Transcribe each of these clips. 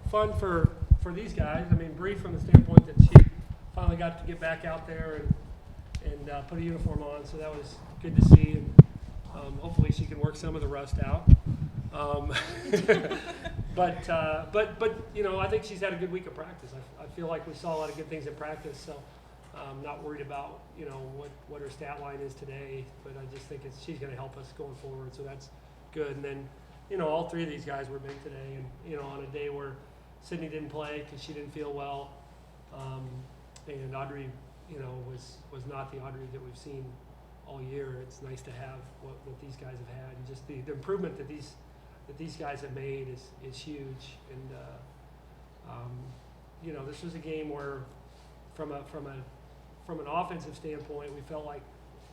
fun for these guys. I mean, Bree from the standpoint that she finally got to get back out there and put a uniform on, so that was good to see. And hopefully she can work some of the rust out. But you know, I think she's had a good week of practice. I feel like we saw a lot of good things in practice, so I'm not worried about, you know, what her stat line is today. But I just think she's going to help us going forward, so that's good. And then, you know, all three of these guys were big today, and you know, on a day where Sydney didn't play because she didn't feel well, and Audrey, you know, was not the Audrey that we've seen all year. It's nice to have what these guys have had, and just the improvement that these guys have made is huge. And you know, this was a game where, from an offensive standpoint, we felt like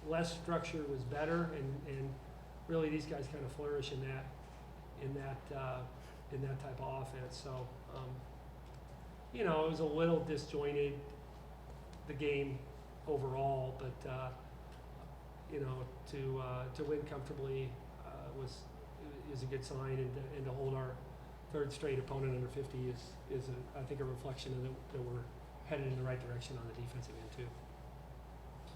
less structure was better, and really these guys kind of flourish in that type of offense. So you know, it was a little disjointed, the game overall, but you know, to win comfortably is a good sign, and to hold our third straight opponent under 50 is I think a reflection of that we're headed in the right direction on the defensive end too.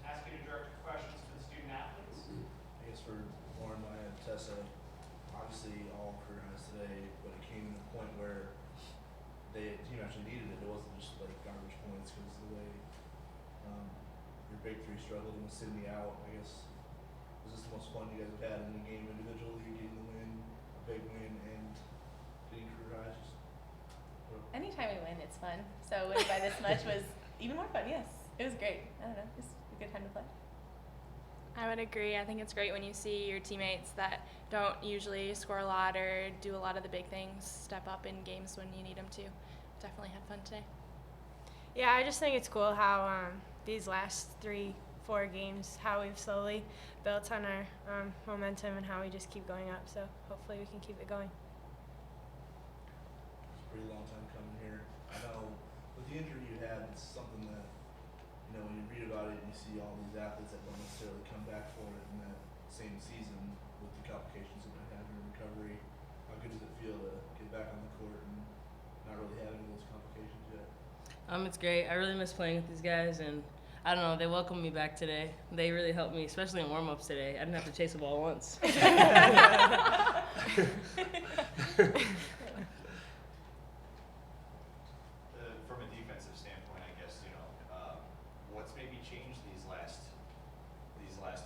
Ask you to direct your questions to the student athletes. I guess for Lauren, Maya, and Tessa, obviously all career highs today, but it came to the point where the team actually needed it. It wasn't just like garbage points, because the way your big three struggled with Sydney out, I guess, was this the most fun you guys have had in a game individually, getting the win, a big win, and getting career highs? Anytime we win, it's fun. So winning by this much was even more fun. Yes, it was great. I don't know, it was a good time to play. I would agree. I think it's great when you see your teammates that don't usually score a lot or do a lot of the big things step up in games when you need them to. Definitely had fun today. Yeah, I just think it's cool how these last 3-4 games, how we've slowly built on our momentum and how we just keep going up. So hopefully we can keep it going. Pretty long time coming here. I know with the injury you had, it's something that, you know, when you read about it and you see all these athletes that don't necessarily come back for it in that same season with the complications that they have in recovery, how good does it feel to get back on the court and not really have any of those complications yet? It's great. I really miss playing with these guys, and I don't know, they welcomed me back today. They really helped me, especially in warm-ups today. I didn't have to chase the ball once. From a defensive standpoint, I guess, you know, what's maybe changed these last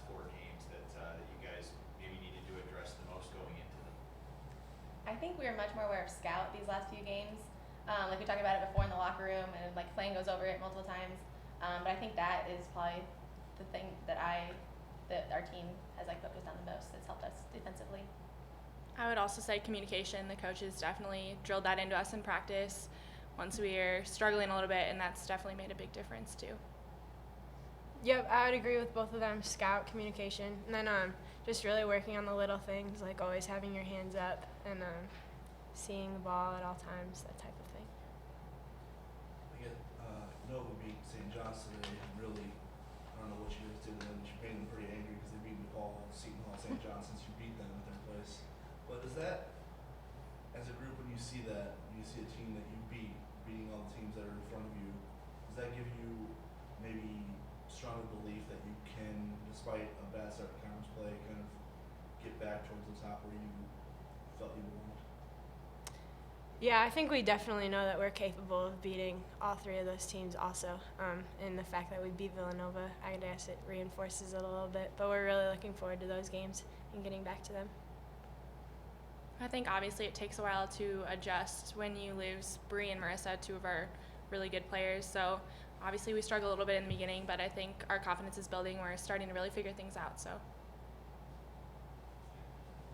4 games that you guys maybe needed to address the most going into them? I think we were much more aware of scout these last few games. Like we talked about it before in the locker room, and like Flane goes over it multiple times. But I think that is probably the thing that our team has like focused on the most that's helped us defensively. I would also say communication. The coaches definitely drilled that into us in practice once we were struggling a little bit, and that's definitely made a big difference too. Yep, I would agree with both of them. Scout, communication, and then just really working on the little things, like always having your hands up and seeing the ball at all times, that type of thing. I get Nova beat St. John's today, and really, I don't know what you guys did to them, but you made them pretty angry because they beat DePaul, Seton Hall, St. John since you beat them at their place. But is that, as a group, when you see that, when you see a team that you beating all the teams that are in front of you, does that give you maybe stronger belief that you can, despite a bad start to conference play, kind of get back towards the top where you felt you belonged? Yeah, I think we definitely know that we're capable of beating all 3 of those teams also. And the fact that we beat Villanova, I guess it reinforces it a little bit. But we're really looking forward to those games and getting back to them. I think obviously it takes a while to adjust when you lose Bree and Marissa, 2 of our really good players. So obviously we struggle a little bit in the beginning, but I think our confidence is building. We're starting to really figure things out. So.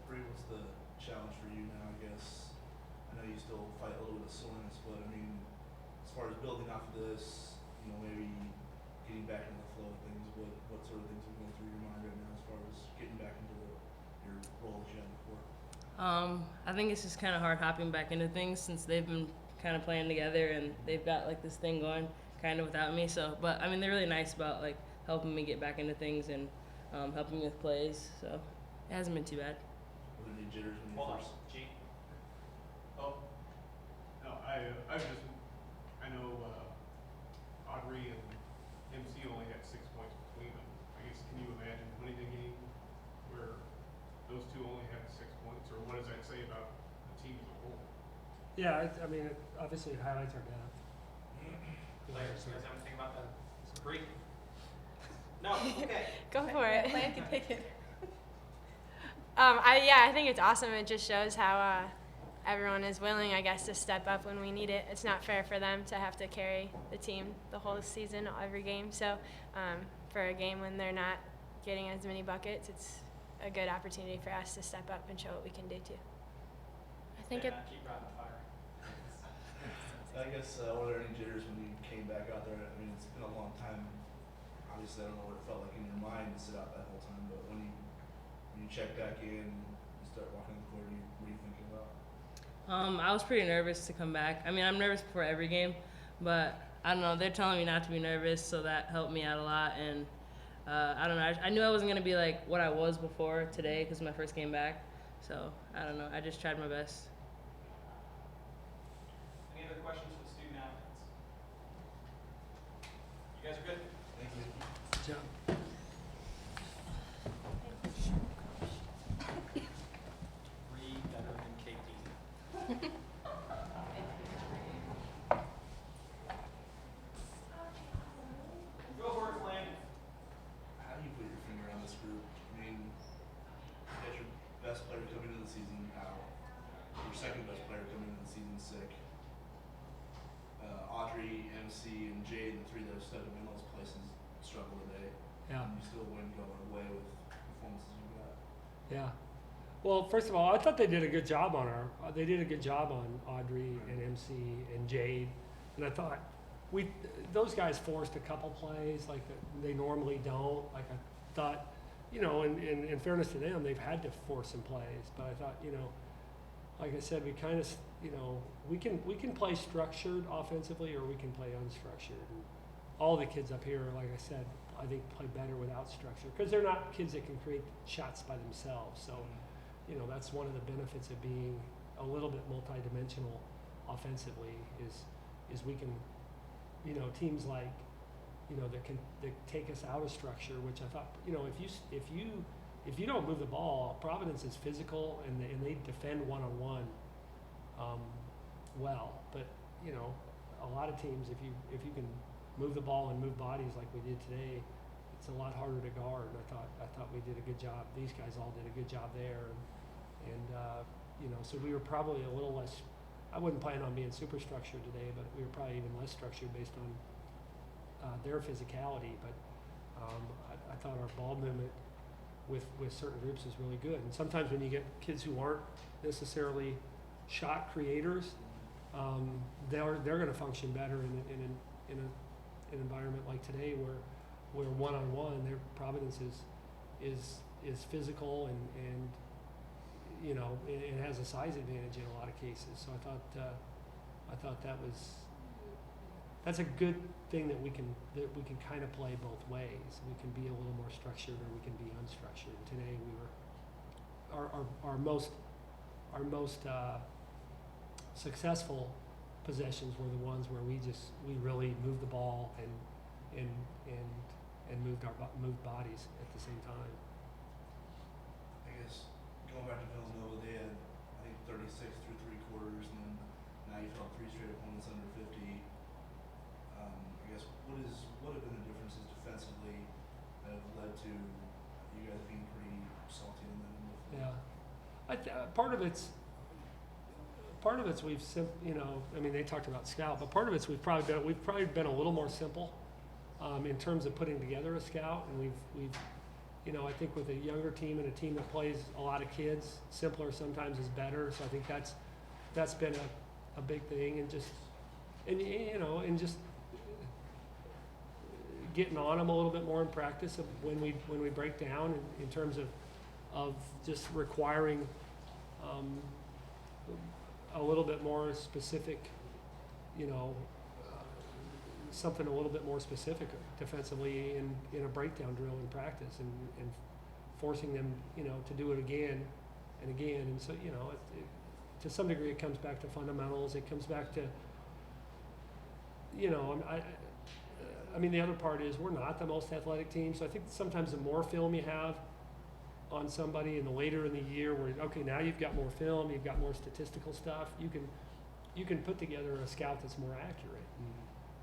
Bree, what's the challenge for you now, I guess? I know you still fight a little bit of soreness, but I mean, as far as building off of this, you know, maybe getting back into the flow of things, what sort of things are going through your mind right now as far as getting back into your role that you had before? I think it's just kind of hard hopping back into things since they've been kind of playing together and they've got like this thing going kind of without me. So, but I mean, they're really nice about like helping me get back into things and helping me with plays. So it hasn't been too bad. Were there any jitters when you Hold on, first? G. Oh. No, I Yeah, I mean, obviously it highlights our depth. Players, you guys have anything about that? Bree? No, okay. Go for it. Plan can take it. I think it's awesome. It just shows how everyone is willing, I guess, to step up when we need it. It's not fair for them to have to carry the team the whole season, every game. So for a game when they're not getting as many buckets, it's a good opportunity for us to step up and show what we can do too. I think Then, it. keep riding the fire. I guess, were there any jitters when you came back out there? I mean, it's been a long time. Obviously, I don't know what it felt like in your mind to sit out that whole time, but when you check back in and start walking the court, what are you thinking about? I was pretty nervous to come back. I mean, I'm nervous before every game, but I don't know. They're telling me not to be nervous, so that helped me out a lot. And I don't know. I knew I wasn't gonna be like what I was before today because my first game back. So I don't know. I just tried my best. Any other questions for the student athletes? You guys are good? Thank you. Good job. Bree, better than KP. Go for it, Flynn. How do you put your finger on this group? I mean, you got your best player coming into the season out, your second best player coming into the season sick. Audrey, MC, and Jade, the three that have stepped up in those places, struggle today. Yeah. And you still win going away with the performances you got. Yeah. Well, first of all, I thought they did a good job on they did a good job on Audrey and MC and Jade, and I thought those guys forced a couple plays like they normally don't. Like I thought, in fairness to them, they've had to force some plays, but I thought, like I said, we kind of, we can play structured offensively or we can play unstructured. And all the kids up here, like I said, I think play better without structure because they're not kids that can create shots by themselves. So, that's one of the benefits of being a little bit multidimensional offensively is we can, teams like, that take us out of structure, which I thought, if you don't move the ball, Providence is physical and they defend one-on-one well. But a lot of teams, if you can move the ball and move bodies like we did today, it's a lot harder to guard. I thought we did a good job. These guys all did a good job there, and so we were probably a little less. I wouldn't plan on being super structured today, but we were probably even less structured based on their physicality. But I thought our ball movement with certain groups is really good. And sometimes when you get kids who aren't necessarily shot creators, they're going to function better in an environment like today where one-on-one, their Providence is physical and it has a size advantage in a lot of cases. So I thought that's a good thing that we can kind of play both ways. We can be a little more structured or we can be unstructured. Today we were our most successful possessions were the ones where we really moved the ball and moved bodies at the same time. I guess going back to Villanova, they had, I think, 36 through three quarters, and then now you've held three straight opponents under 50. I guess what have been the differences defensively that have led to you guys being pretty salty on that end of the floor? Yeah, part of it's they talked about scout, but part of it's we've probably been a little more simple in terms of putting together a scout, and we've I think with a younger team and a team that plays a lot of kids, simpler sometimes is better. So I think that's been a big thing, and just getting on them a little bit more in practice of when we break down in terms of just requiring a little bit more specific, something a little bit more specific defensively in a breakdown drill in practice and forcing them, to do it again and again. And so, to some degree it comes back to fundamentals. It comes back to, the other part is we're not the most athletic team. So I think sometimes the more film you have on somebody and the later in the year where, okay, now you've got more film, you've got more statistical stuff, you you can put together a scout that's more accurate. And,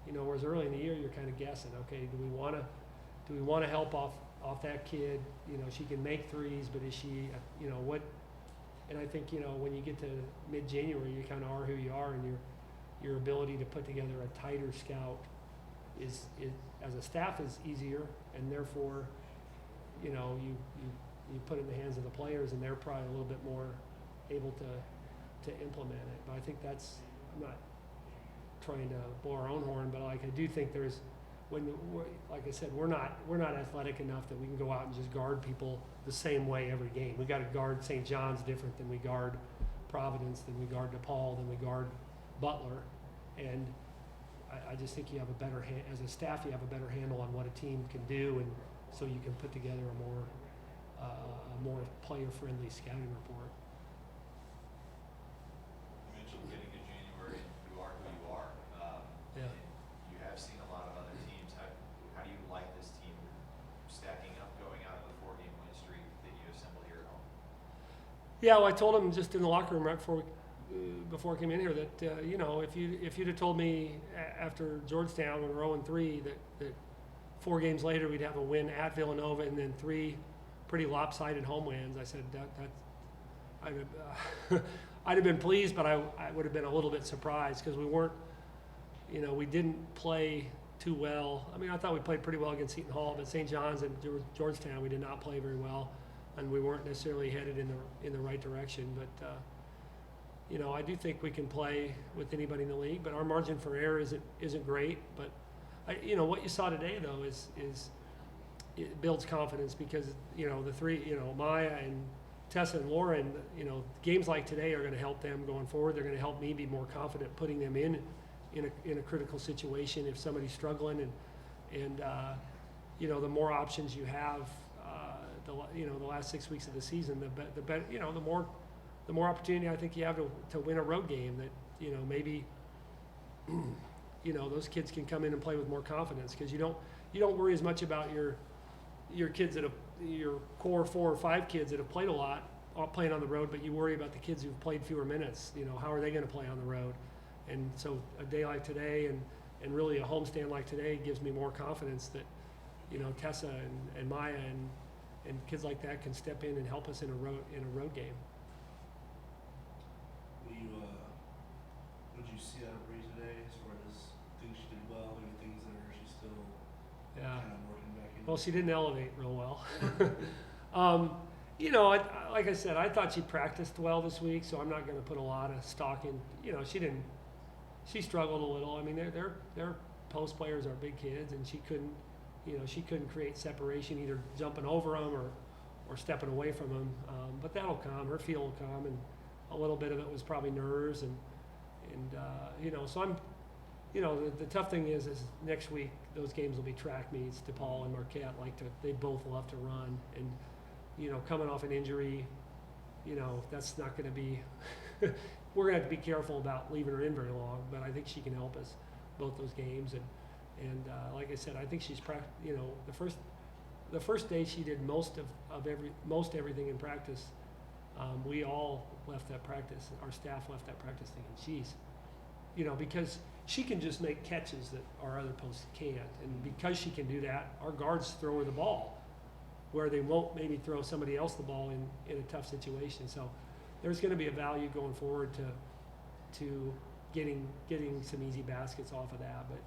you know, whereas early in the year you're kind of guessing. Okay, do we want to help off that kid? You know, she can make threes, but is she, you know, what? And I think, you know, when you get to mid-January, you kind of are who you are, and your ability to put together a tighter scout is as a staff is easier, and therefore, you know, you put it in the hands of the players, and they're probably a little bit more able to implement it. But I think that's, I'm not trying to blow our own horn, but like I do think there's, like I said, we're not athletic enough that we can go out and just guard people the same way every game. We got to guard St. John's different than we guard Providence, than we guard DePaul, than we guard Butler, and I just think you have a better as a staff, you have a better handle on what a team can do, and so you can put together a more player-friendly scouting report. You mentioned getting to January, and you are who you are. Yeah. And you have seen a lot of other teams. How do you like this team stacking up going out of the 4-game win streak that you assembled here at home? Yeah, well, I told him just in the locker room right before I came in here that you know, if you'd have told me after Georgetown when we were 0-3 that 4 games later we'd have a win at Villanova and then 3 pretty lopsided home wins, I said I'd have been pleased, but I would have been a little bit surprised because we weren't, you know, we didn't play too well. I mean, I thought we played pretty well against Seton Hall, but St. John's and Georgetown we did not play very well, and we weren't necessarily headed in the right direction. But you know, I do think we can play with anybody in the league, but our margin for error isn't great. But you know, what you saw today though is it builds confidence because, you know, the 3, you know, Maya and Tessa and Lauren, you know, games like today are going to help them going forward. They're going to help me be more confident putting them in a critical situation if somebody's struggling, and you know, the more options you have, you know, the last 6 weeks of the season, the better, you know, the more opportunity I think you have to win a road game. That, you know, maybe you know, those kids can come in and play with more confidence because you don't worry as much about your kids your core 4 or 5 kids that have played a lot playing on the road, but you worry about the kids who've played fewer minutes. You know, how are they going to play on the road? And so a day like today and really a homestand like today gives me more confidence that, you know, Tessa and Maya and kids like that can step in and help us in a road game. What did you see out of Bree today as far as things she did well, maybe things that she's still kind of working back in? Well, she didn't elevate real well. You know, like I said, I thought she practiced well this week, so I'm not going to put a lot of stock in. You know, she struggled a little. I mean, their post players are big kids, and she couldn't create separation, either jumping over them or stepping away from them. But that'll come. Her feel will come, and a little bit of it was probably nerves, and you know, so I'm, you know, the tough thing is next week those games will be track meets. DePaul and Marquette they both love to run, and you know, coming off an injury, you know, that's not going to be. We're going to have to be careful about leaving her in very long, but I think she can help us both those games, and like I said, I think she's you know, the first day she did most everything in practice. We all left that practice. Our staff left that practice thinking, geez, you know, because she can just make catches that our other posts can't, and because she can do that, our guards throw her the ball where they won't maybe throw somebody else the ball in a tough situation. So there's going to be a value going forward to getting some easy baskets off of that. But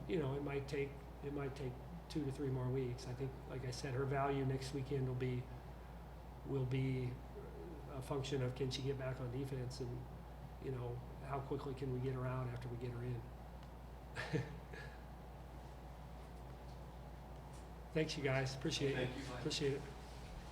you know, it might take 2 to 3 more weeks. I think, like I said, her value next weekend will be a function of can she get back on defense, and you know, how quickly can we get her out after we get her in. Thanks, you guys. Appreciate it. Thank you, Mike. Appreciate it.